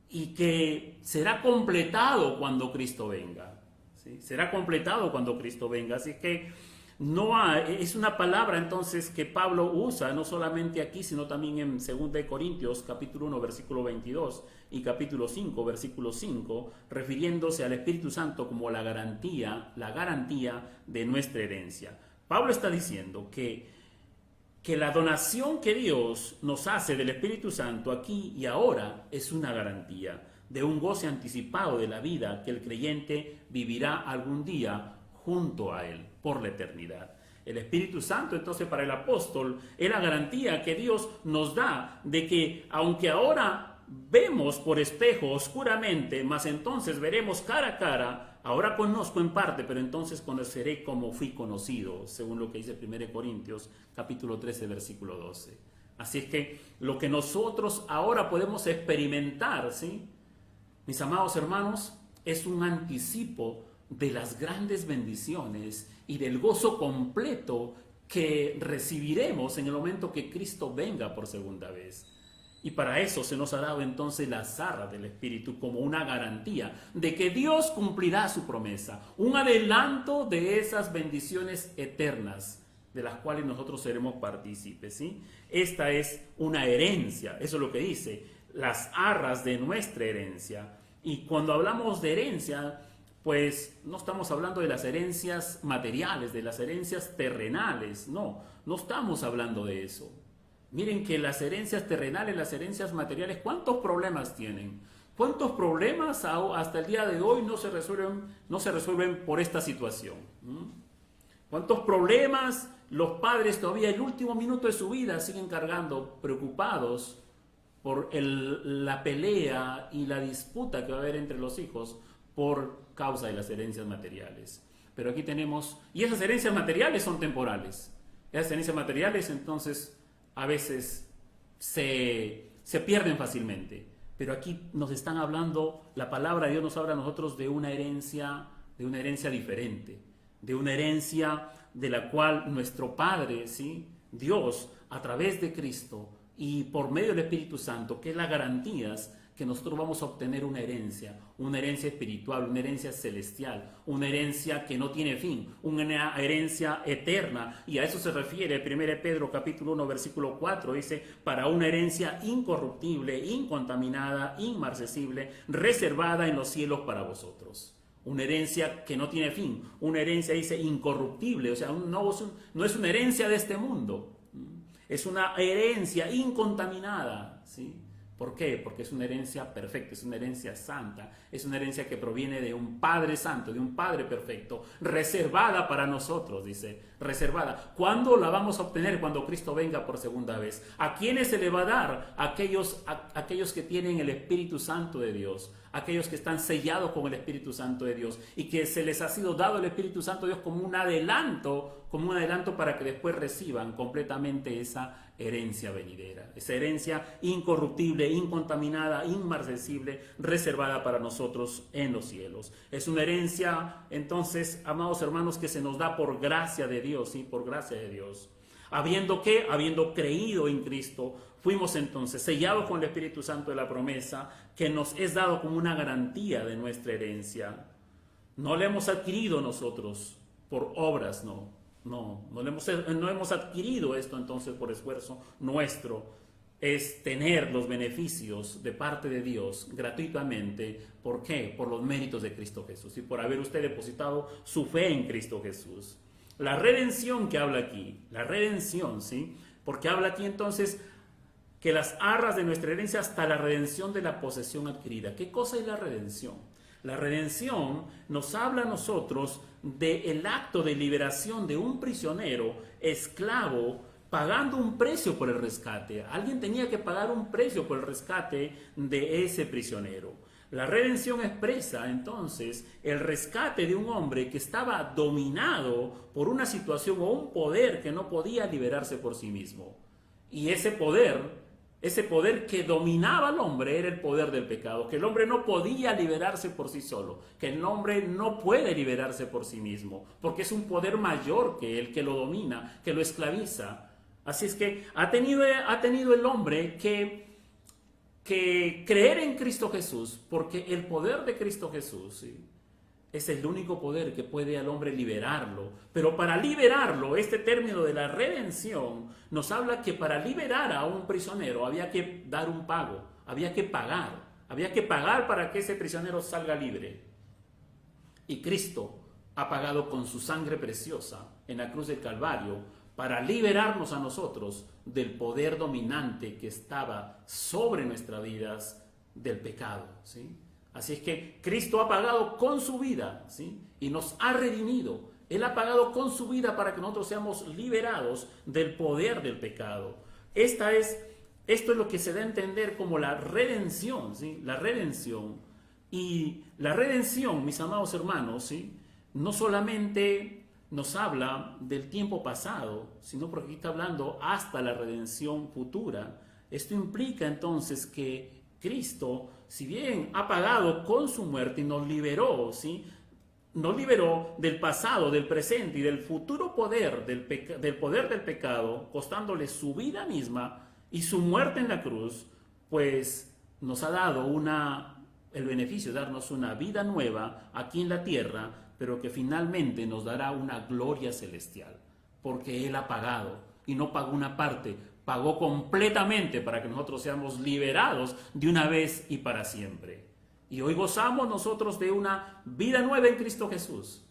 y que será completado cuando Cristo venga, ¿sí? Será completado cuando Cristo venga. Así que es una palabra entonces que Pablo usa no solamente aquí, sino también en 2 Corintios capítulo 1 versículo 22 y capítulo 5 versículo 5, refiriéndose al Espíritu Santo como la garantía de nuestra herencia. Pablo está diciendo que la donación que Dios nos hace del Espíritu Santo aquí y ahora es una garantía de un goce anticipado de la vida que el creyente vivirá algún día junto a Él por la eternidad. El Espíritu Santo entonces para el apóstol es la garantía que Dios nos da de que aunque ahora vemos por espejo oscuramente, mas entonces veremos cara a cara, ahora conozco en parte, pero entonces conoceré como fui conocido, según lo que dice 1 Corintios capítulo 13 versículo 12. Así es que lo que nosotros ahora podemos experimentar, ¿sí?, mis amados hermanos, es un anticipo de las grandes bendiciones y del gozo completo que recibiremos en el momento que Cristo venga por segunda vez. Y para eso se nos ha dado entonces las arras del Espíritu como una garantía de que Dios cumplirá su promesa, un adelanto de esas bendiciones eternas de las cuales nosotros seremos partícipes, ¿sí? Esta es una herencia, eso es lo que dice. las arras de nuestra herencia. Y cuando hablamos de herencia, pues no estamos hablando de las herencias materiales, de las herencias terrenales, no estamos hablando de eso. Miren que las herencias terrenales, las herencias materiales, ¿cuántos problemas tienen? ¿Cuántos problemas hasta el día de hoy no se resuelven por esta situación? ¿Cuántos problemas los padres todavía el último minuto de su vida siguen cargando, preocupados por la pelea y la disputa que va a haber entre los hijos por causa de las herencias materiales? Pero aquí tenemos, y esas herencias materiales son temporales. Esas herencias materiales entonces a veces se pierden fácilmente. Pero aquí nos están hablando, la palabra de Dios nos habla a nosotros de una herencia diferente, de una herencia de la cual nuestro Padre, ¿sí?, Dios, a través de Cristo y por medio del Espíritu Santo, que es las garantías que nosotros vamos a obtener una herencia espiritual, una herencia celestial, una herencia que no tiene fin, una herencia eterna. Y a eso se refiere 1 Pedro capítulo 1 versículo 4, dice: para una herencia incorruptible, incontaminada, inmarcesible, reservada en los cielos para vosotros. Una herencia que no tiene fin, una herencia, dice, incorruptible, o sea, no es una herencia de este mundo, es una herencia incontaminada, ¿sí? ¿Por qué? Porque es una herencia perfecta, es una herencia santa, es una herencia que proviene de un Padre santo, de un Padre perfecto, reservada para nosotros, dice, reservada. ¿Cuándo la vamos a obtener? Cuando Cristo venga por segunda vez. ¿A quiénes se le va a dar? Aquellos que tienen el Espíritu Santo de Dios, aquellos que están sellados con el Espíritu Santo de Dios y que se les ha sido dado el Espíritu Santo de Dios como un adelanto para que después reciban completamente esa herencia venidera, esa herencia incorruptible, incontaminada, inmarcesible, reservada para nosotros en los cielos. Es una herencia, entonces, amados hermanos, que se nos da por gracia de Dios, ¿sí? Por gracia de Dios. Habiendo creído en Cristo, fuimos entonces sellados con el Espíritu Santo de la promesa, que nos es dado como una garantía de nuestra herencia. No la hemos adquirido nosotros por obras, no hemos adquirido esto entonces por esfuerzo nuestro. Es tener los beneficios de parte de Dios gratuitamente. ¿Por qué? Por los méritos de Cristo Jesús y por haber usted depositado su fe en Cristo Jesús. La redención que habla aquí, la redención, ¿sí? Porque habla aquí entonces que las arras de nuestra herencia hasta la redención de la posesión adquirida. ¿Qué cosa es la redención? La redención nos habla a nosotros del acto de liberación de un prisionero esclavo pagando un precio por el rescate. Alguien tenía que pagar un precio por el rescate de ese prisionero. La redención expresa entonces el rescate de un hombre que estaba dominado por una situación o un poder que no podía liberarse por sí mismo. Y ese poder que dominaba al hombre era el poder del pecado, que el hombre no podía liberarse por sí solo, que el hombre no puede liberarse por sí mismo, porque es un poder mayor que él, que lo domina, que lo esclaviza. Así es que ha tenido el hombre que creer en Cristo Jesús, porque el poder de Cristo Jesús, ¿sí?, es el único poder que puede al hombre liberarlo. Pero para liberarlo, este término de la redención nos habla que para liberar a un prisionero había que dar un pago, había que pagar para que ese prisionero salga libre. Y Cristo ha pagado con su sangre preciosa en la cruz del Calvario para liberarnos a nosotros del poder dominante que estaba sobre nuestras vidas del pecado, ¿sí? Así es que Cristo ha pagado con su vida, ¿sí?, y nos ha redimido. Él ha pagado con su vida para que nosotros seamos liberados del poder del pecado. Esto es lo que se da a entender como la redención, ¿sí? La redención. Y la redención, mis amados hermanos, ¿sí?, no solamente nos habla del tiempo pasado, sino porque aquí está hablando hasta la redención futura. Esto implica entonces que Cristo, si bien ha pagado con su muerte y nos liberó, ¿sí?, nos liberó del pasado, del presente y del futuro poder del poder del pecado, costándole su vida misma y su muerte en la cruz, pues nos ha dado el beneficio de darnos una vida nueva aquí en la tierra, pero que finalmente nos dará una gloria celestial, porque Él ha pagado y no pagó una parte, pagó completamente para que nosotros seamos liberados de una vez y para siempre. Y hoy gozamos nosotros de una vida nueva en Cristo Jesús.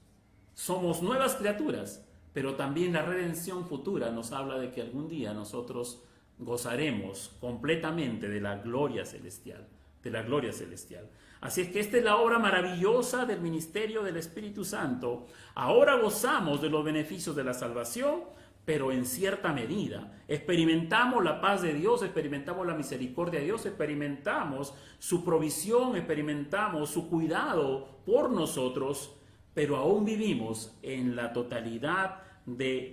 Somos nuevas criaturas, pero también la redención futura nos habla de que algún día nosotros gozaremos completamente de la gloria celestial, de la gloria celestial. Así es que esta es la obra maravillosa del ministerio del Espíritu Santo. Ahora gozamos de los beneficios de la salvación, pero en cierta medida. Experimentamos la paz de Dios, experimentamos la misericordia de Dios, experimentamos su provisión, experimentamos su cuidado por nosotros, pero aún vivimos en la totalidad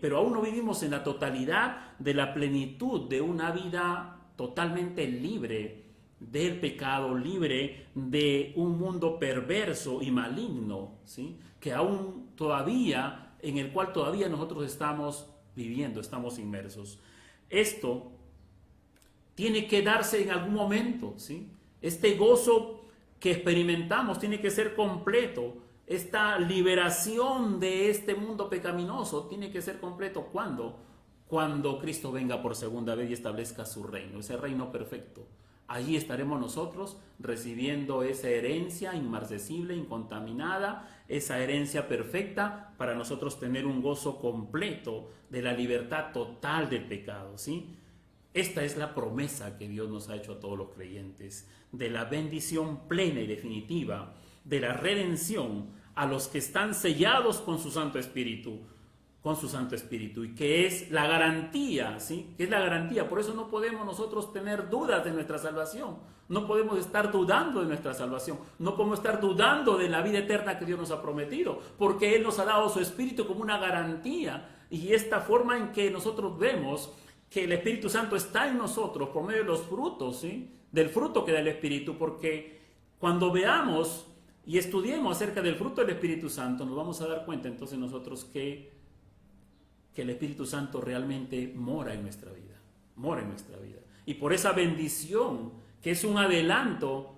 pero aún no vivimos en la totalidad de la plenitud de una vida totalmente libre del pecado, libre de un mundo perverso y maligno, ¿sí? Que aún todavía, en el cual todavía nosotros estamos viviendo, estamos inmersos. Esto tiene que darse en algún momento, ¿sí? Este gozo que experimentamos tiene que ser completo. Esta liberación de este mundo pecaminoso tiene que ser completo. ¿Cuándo? Cuando Cristo venga por segunda vez y establezca su reino, ese reino perfecto. Allí estaremos nosotros recibiendo esa herencia inmarcesible, incontaminada, esa herencia perfecta para nosotros tener un gozo completo de la libertad total del pecado, ¿sí? Esta es la promesa que Dios nos ha hecho a todos los creyentes, de la bendición plena y definitiva, de la redención a los que están sellados con su Santo Espíritu, y que es la garantía, ¿sí? Que es la garantía. Por eso no podemos nosotros tener dudas de nuestra salvación, no podemos estar dudando de nuestra salvación, no podemos estar dudando de la vida eterna que Dios nos ha prometido, porque Él nos ha dado su Espíritu como una garantía, y esta forma en que nosotros vemos que el Espíritu Santo está en nosotros por medio de los frutos, ¿sí? Del fruto que da el Espíritu, porque cuando veamos y estudiemos acerca del fruto del Espíritu Santo, nos vamos a dar cuenta entonces nosotros que el Espíritu Santo realmente mora en nuestra vida, Y por esa bendición, que es un adelanto,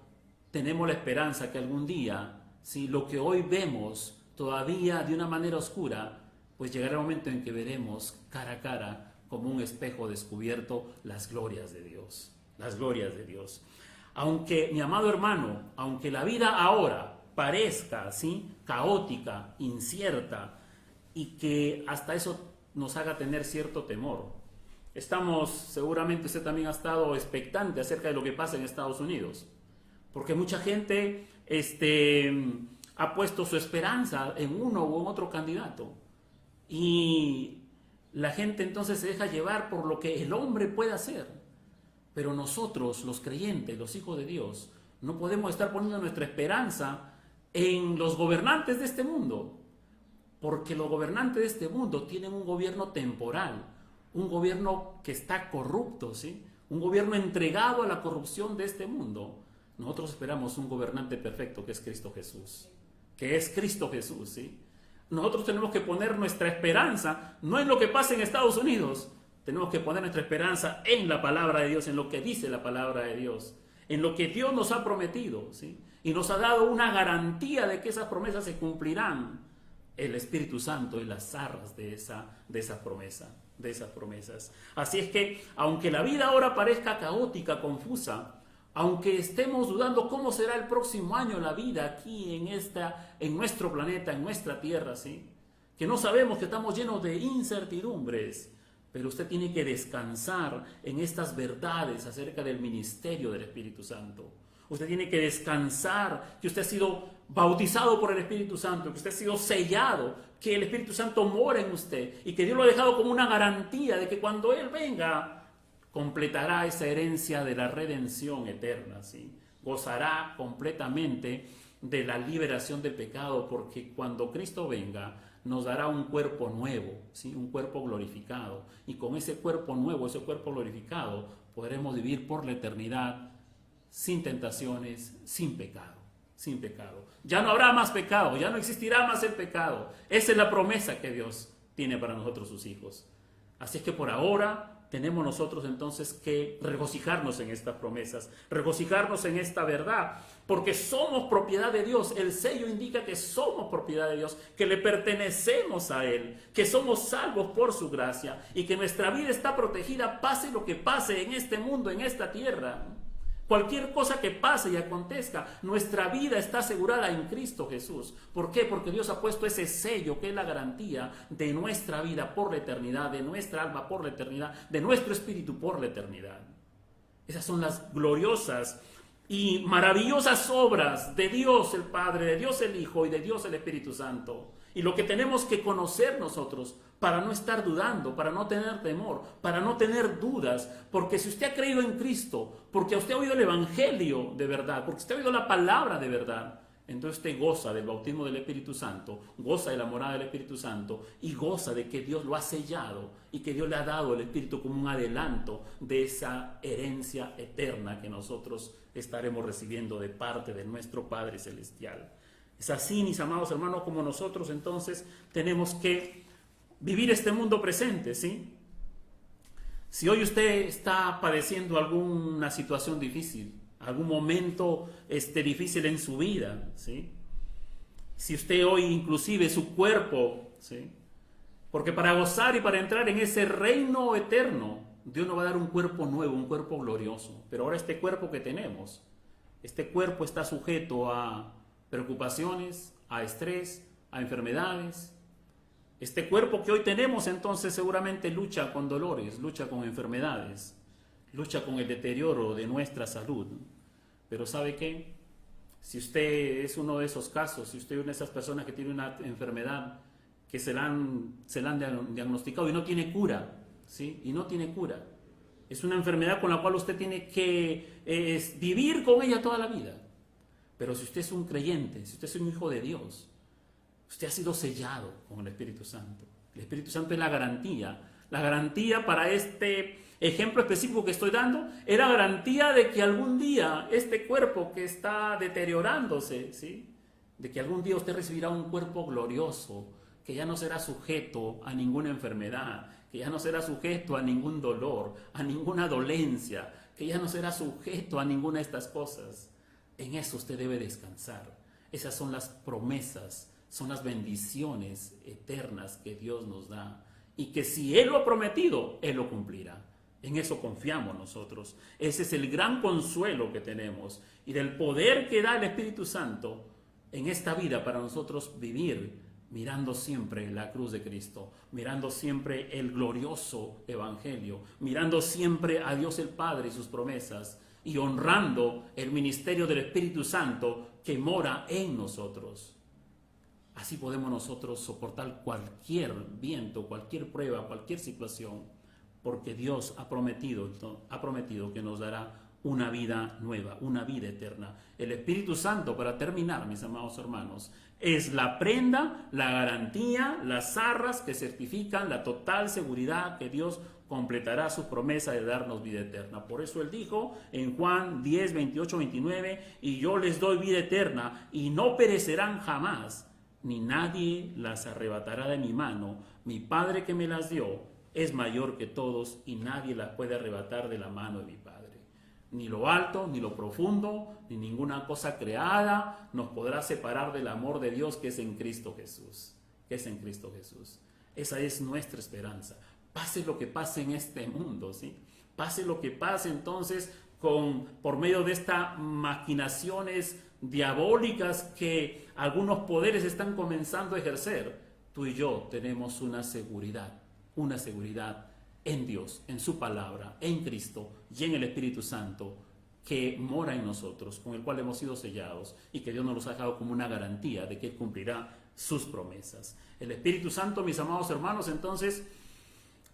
tenemos la esperanza que algún día, si lo que hoy vemos todavía de una manera oscura, pues llegará el momento en que veremos cara a cara, como un espejo descubierto, las glorias de Dios, Aunque, mi amado hermano, aunque la vida ahora parezca así, caótica, incierta, y que hasta eso nos haga tener cierto temor. Seguramente usted también ha estado expectante acerca de lo que pasa en Estados Unidos, porque mucha gente ha puesto su esperanza en uno u en otro candidato, y la gente entonces se deja llevar por lo que el hombre puede hacer. Pero nosotros, los creyentes, los hijos de Dios, no podemos estar poniendo nuestra esperanza en los gobernantes de este mundo, porque los gobernantes de este mundo tienen un gobierno temporal, un gobierno que está corrupto, ¿sí? Un gobierno entregado a la corrupción de este mundo. Nosotros esperamos un gobernante perfecto, que es Cristo Jesús, ¿sí? Nosotros tenemos que poner nuestra esperanza no en lo que pasa en Estados Unidos, tenemos que poner nuestra esperanza en la palabra de Dios, en lo que dice la palabra de Dios, en lo que Dios nos ha prometido, ¿sí? Y nos ha dado una garantía de que esas promesas se cumplirán. El Espíritu Santo es las arras de esas promesas. Así es que, aunque la vida ahora parezca caótica, confusa, aunque estemos dudando cómo será el próximo año la vida aquí en nuestro planeta, en nuestra tierra, ¿sí? Que no sabemos, que estamos llenos de incertidumbres, pero usted tiene que descansar en estas verdades acerca del ministerio del Espíritu Santo. Usted tiene que descansar que usted ha sido bautizado por el Espíritu Santo, que usted ha sido sellado, que el Espíritu Santo mora en usted y que Dios lo ha dejado como una garantía de que cuando Él venga completará esa herencia de la redención eterna, ¿sí? Gozará completamente de la liberación del pecado, porque cuando Cristo venga nos dará un cuerpo nuevo, ¿sí? Un cuerpo glorificado, y con ese cuerpo nuevo, ese cuerpo glorificado, podremos vivir por la eternidad sin tentaciones, sin pecado. Ya no habrá más pecado, ya no existirá más el pecado. Esa es la promesa que Dios tiene para nosotros, sus hijos. Así es que por ahora tenemos nosotros entonces que regocijarnos en estas promesas, regocijarnos en esta verdad, porque somos propiedad de Dios. El sello indica que somos propiedad de Dios, que le pertenecemos a Él, que somos salvos por su gracia y que nuestra vida está protegida, pase lo que pase en este mundo, en esta tierra. Cualquier cosa que pase y acontezca, nuestra vida está asegurada en Cristo Jesús. ¿Por qué? Porque Dios ha puesto ese sello que es la garantía de nuestra vida por la eternidad, de nuestra alma por la eternidad, de nuestro espíritu por la eternidad. Esas son las gloriosas y maravillosas obras de Dios el Padre, de Dios el Hijo y de Dios el Espíritu Santo. Y lo que tenemos que conocer nosotros para no estar dudando, para no tener temor, para no tener dudas, porque si usted ha creído en Cristo, porque usted ha oído el Evangelio de verdad, porque usted ha oído la palabra de verdad, entonces usted goza del bautismo del Espíritu Santo, goza de la morada del Espíritu Santo y goza de que Dios lo ha sellado y que Dios le ha dado el Espíritu como un adelanto de esa herencia eterna que nosotros estaremos recibiendo de parte de nuestro Padre Celestial. Es así, mis amados hermanos, como nosotros entonces tenemos que vivir este mundo presente, ¿sí? Si hoy usted está padeciendo alguna situación difícil, algún momento difícil en su vida, ¿sí? Si usted hoy inclusive su cuerpo, ¿sí? Porque para gozar y para entrar en ese reino eterno, Dios nos va a dar un cuerpo nuevo, un cuerpo glorioso. Pero ahora este cuerpo que tenemos, este cuerpo está sujeto a preocupaciones, a estrés, a enfermedades. Este cuerpo que hoy tenemos entonces seguramente lucha con dolores, lucha con enfermedades, lucha con el deterioro de nuestra salud. Pero ¿sabe qué? Si usted es uno de esos casos, si usted es una de esas personas que tiene una enfermedad que se la han diagnosticado y no tiene cura, ¿sí? Y no tiene cura. Es una enfermedad con la cual usted tiene que vivir con ella toda la vida. Pero si usted es un creyente, si usted es un hijo de Dios, usted ha sido sellado con el Espíritu Santo. El Espíritu Santo es la garantía. La garantía para este ejemplo específico que estoy dando es la garantía de que algún día este cuerpo que está deteriorándose, ¿sí? De que algún día usted recibirá un cuerpo glorioso, que ya no será sujeto a ninguna enfermedad, que ya no será sujeto a ningún dolor, a ninguna dolencia, que ya no será sujeto a ninguna de estas cosas. En eso usted debe descansar. Esas son las promesas, son las bendiciones eternas que Dios nos da. Y que si Él lo ha prometido, Él lo cumplirá. En eso confiamos nosotros. Ese es el gran consuelo que tenemos. Y del poder que da el Espíritu Santo en esta vida para nosotros vivir mirando siempre la cruz de Cristo, mirando siempre el glorioso Evangelio, mirando siempre a Dios el Padre y sus promesas, y honrando el ministerio del Espíritu Santo que mora en nosotros. Así podemos nosotros soportar cualquier viento, cualquier prueba, cualquier situación, porque Dios ha prometido que nos dará una vida nueva, una vida eterna. El Espíritu Santo, para terminar, mis amados hermanos, es la prenda, la garantía, las arras que certifican la total seguridad que Dios completará su promesa de darnos vida eterna. Por eso Él dijo en Juan 10, 28, 29, y yo les doy vida eterna y no perecerán jamás, ni nadie las arrebatará de mi mano. Mi Padre que me las dio es mayor que todos y nadie las puede arrebatar de la mano de mi Padre. Ni lo alto, ni lo profundo, ni ninguna cosa creada nos podrá separar del amor de Dios que es en Cristo Jesús. Que es en Cristo Jesús. Esa es nuestra esperanza. Pase lo que pase en este mundo, ¿sí? Pase lo que pase entonces por medio de estas maquinaciones diabólicas que algunos poderes están comenzando a ejercer, tú y yo tenemos una seguridad en Dios, en su palabra, en Cristo y en el Espíritu Santo que mora en nosotros, con el cual hemos sido sellados y que Dios nos los ha dejado como una garantía de que Él cumplirá sus promesas. El Espíritu Santo, mis amados hermanos, entonces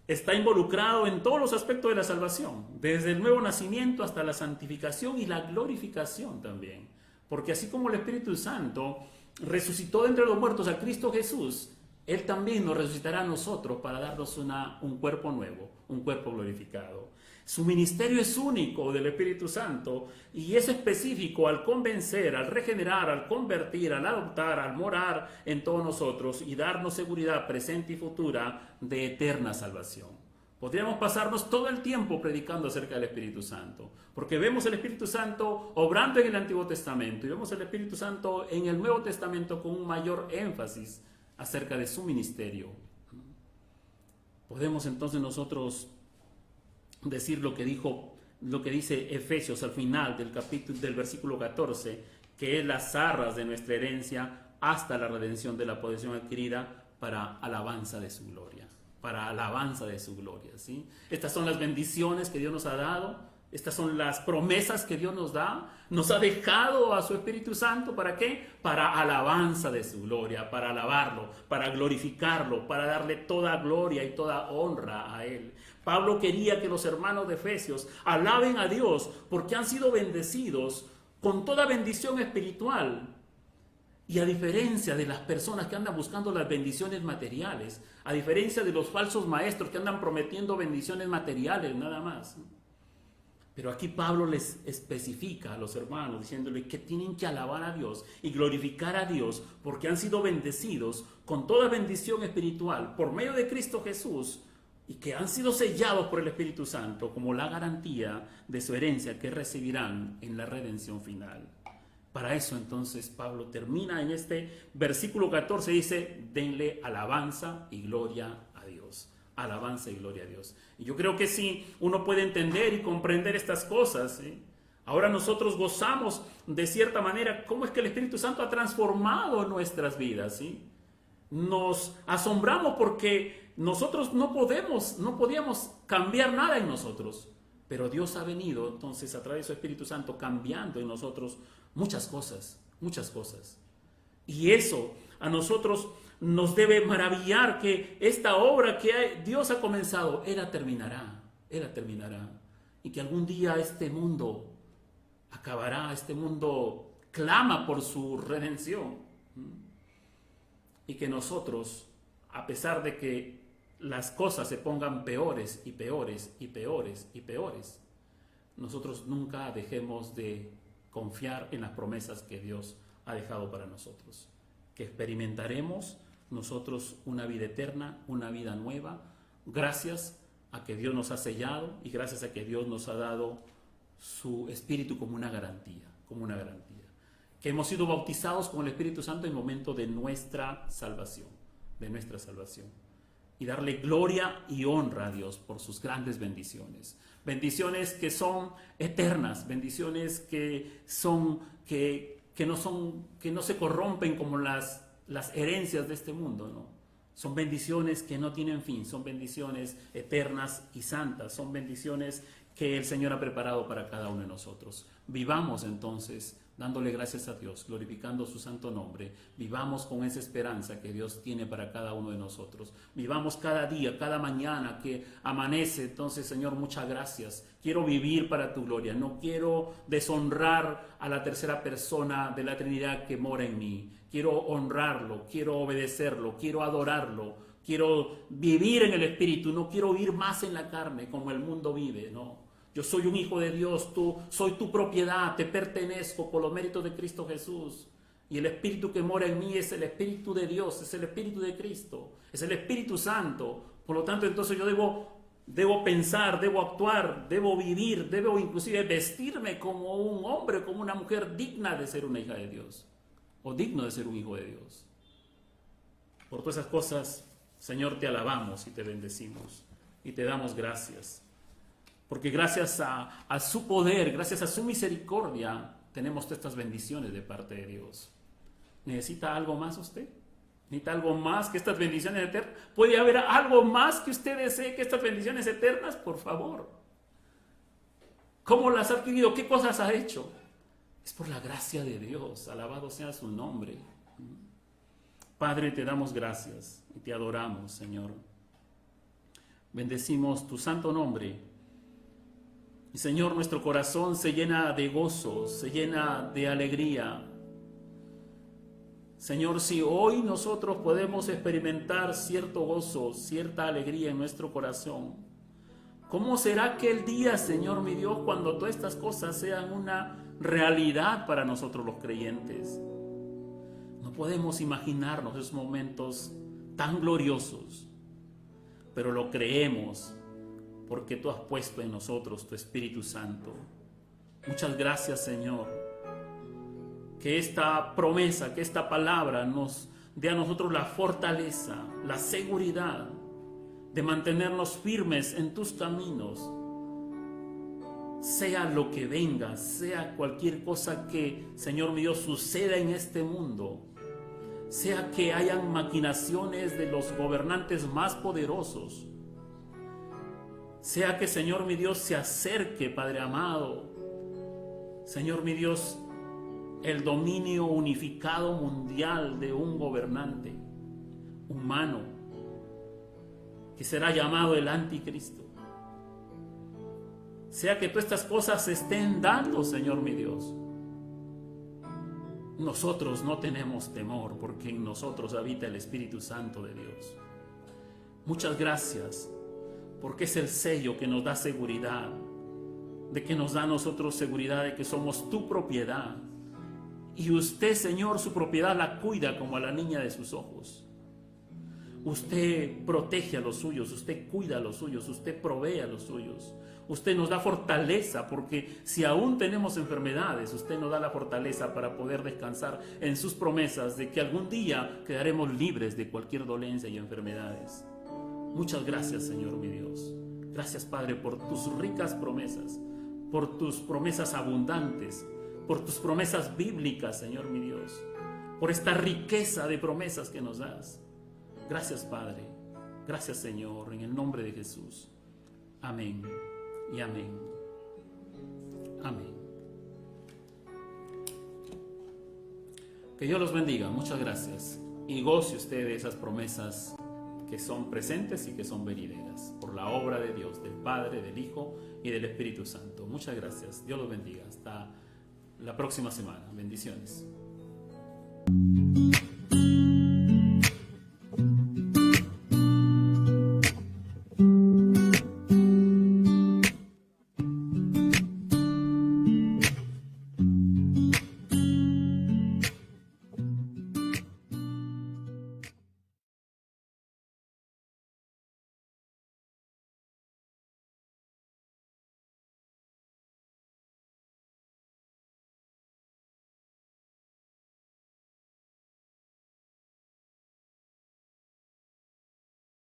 está involucrado en todos los aspectos de la salvación, desde el nuevo nacimiento hasta la santificación y la glorificación también. Porque así como el Espíritu Santo resucitó de entre los muertos a Cristo Jesús, Él también nos resucitará a nosotros para darnos un cuerpo nuevo, un cuerpo glorificado. Su ministerio es único del Espíritu Santo y es específico al convencer, al regenerar, al convertir, al adoptar, al morar en todos nosotros y darnos seguridad presente y futura de eterna salvación. Podríamos pasarnos todo el tiempo predicando acerca del Espíritu Santo, porque vemos el Espíritu Santo obrando en el Antiguo Testamento y vemos el Espíritu Santo en el Nuevo Testamento con un mayor énfasis acerca de su ministerio. Podemos entonces nosotros decir lo que dice Efesios al final del versículo 14, que es las arras de nuestra herencia hasta la redención de la posesión adquirida para alabanza de su gloria. Para alabanza de su gloria, ¿sí? Estas son las bendiciones que Dios nos ha dado, estas son las promesas que Dios nos da, nos ha dejado a su Espíritu Santo, ¿para qué? Para alabanza de su gloria, para alabarlo, para glorificarlo, para darle toda gloria y toda honra a Él. Pablo quería que los hermanos de Efesios alaben a Dios porque han sido bendecidos con toda bendición espiritual. Y a diferencia de las personas que andan buscando las bendiciones materiales, a diferencia de los falsos maestros que andan prometiendo bendiciones materiales nada más. Pero aquí Pablo les especifica a los hermanos diciéndoles que tienen que alabar a Dios y glorificar a Dios porque han sido bendecidos con toda bendición espiritual por medio de Cristo Jesús y que han sido sellados por el Espíritu Santo como la garantía de su herencia que recibirán en la redención final. Para eso entonces Pablo termina en este versículo 14, dice, denle alabanza y gloria a Dios. Alabanza y gloria a Dios. Y yo creo que sí, uno puede entender y comprender estas cosas, ¿sí? Ahora nosotros gozamos de cierta manera cómo es que el Espíritu Santo ha transformado nuestras vidas, ¿sí? Nos asombramos porque nosotros no podíamos cambiar nada en nosotros. Pero Dios ha venido entonces a través de su Espíritu Santo cambiando en nosotros muchas cosas, muchas cosas. Y eso a nosotros nos debe maravillar que esta obra que Dios ha comenzado, Él la terminará. Y que algún día este mundo acabará, este mundo clama por su redención. Y que nosotros, a pesar de que las cosas se pongan peores y peores y peores y peores, nosotros nunca dejemos de confiar en las promesas que Dios ha dejado para nosotros, que experimentaremos nosotros una vida eterna, una vida nueva, gracias a que Dios nos ha sellado y gracias a que Dios nos ha dado su Espíritu como una garantía, que hemos sido bautizados con el Espíritu Santo en el momento de nuestra salvación, y darle gloria y honra a Dios por sus grandes bendiciones. Bendiciones que son eternas, bendiciones que no se corrompen como las herencias de este mundo, ¿no? Son bendiciones que no tienen fin, son bendiciones eternas y santas, son bendiciones que el Señor ha preparado para cada uno de nosotros. Vivamos entonces dándole gracias a Dios, glorificando su santo nombre. Vivamos con esa esperanza que Dios tiene para cada uno de nosotros. Vivamos cada día, cada mañana que amanece. Entonces, Señor, muchas gracias. Quiero vivir para tu gloria. No quiero deshonrar a la tercera persona de la Trinidad que mora en mí. Quiero honrarlo, quiero obedecerlo, quiero adorarlo. Quiero vivir en el Espíritu, no quiero vivir más en la carne como el mundo vive, no. Yo soy un hijo de Dios, soy tu propiedad, te pertenezco por los méritos de Cristo Jesús. Y el Espíritu que mora en mí es el Espíritu de Dios, es el Espíritu de Cristo, es el Espíritu Santo. Por lo tanto, entonces yo debo pensar, debo actuar, debo vivir, debo inclusive vestirme como un hombre, como una mujer digna de ser una hija de Dios, o digno de ser un hijo de Dios. Por todas esas cosas, Señor, te alabamos y te bendecimos y te damos gracias. Porque gracias a su poder, gracias a su misericordia, tenemos todas estas bendiciones de parte de Dios. ¿Necesita algo más usted? ¿Necesita algo más que estas bendiciones eternas? ¿Puede haber algo más que usted desee que estas bendiciones eternas? Por favor. ¿Cómo las ha adquirido? ¿Qué cosas ha hecho? Es por la gracia de Dios. Alabado sea su nombre. Padre, te damos gracias y te adoramos, Señor. Bendecimos tu santo nombre. Y Señor, nuestro corazón se llena de gozo, se llena de alegría. Señor, si hoy nosotros podemos experimentar cierto gozo, cierta alegría en nuestro corazón, ¿cómo será aquel día, Señor mi Dios, cuando todas estas cosas sean una realidad para nosotros los creyentes? No podemos imaginarnos esos momentos tan gloriosos, pero lo creemos porque tú has puesto en nosotros tu Espíritu Santo. Muchas gracias, Señor. Que esta promesa, que esta palabra nos dé a nosotros la fortaleza, la seguridad de mantenernos firmes en tus caminos. Sea lo que venga, sea cualquier cosa que, Señor mi Dios, suceda en este mundo, sea que hayan maquinaciones de los gobernantes más poderosos, sea que, Señor mi Dios, se acerque, Padre amado, Señor mi Dios, el dominio unificado mundial de un gobernante humano que será llamado el anticristo. Sea que todas estas cosas se estén dando, Señor mi Dios, nosotros no tenemos temor, porque en nosotros habita el Espíritu Santo de Dios. Muchas gracias, porque es el sello que nos da seguridad, de que nos da a nosotros seguridad de que somos tu propiedad. Y usted, Señor, su propiedad la cuida como a la niña de sus ojos. Usted protege a los suyos, usted cuida a los suyos, usted provee a los suyos. Usted nos da fortaleza, porque si aún tenemos enfermedades, usted nos da la fortaleza para poder descansar en sus promesas de que algún día quedaremos libres de cualquier dolencia y enfermedades. Muchas gracias, Señor mi Dios. Gracias, Padre, por tus ricas promesas, por tus promesas abundantes, por tus promesas bíblicas, Señor mi Dios, por esta riqueza de promesas que nos das. Gracias, Padre. Gracias, Señor, en el nombre de Jesús. Amén y amén. Amén. Que Dios los bendiga. Muchas gracias. Y goce usted de esas promesas que son presentes y que son venideras por la obra de Dios, del Padre, del Hijo y del Espíritu Santo. Muchas gracias. Dios los bendiga. Hasta la próxima semana. Bendiciones.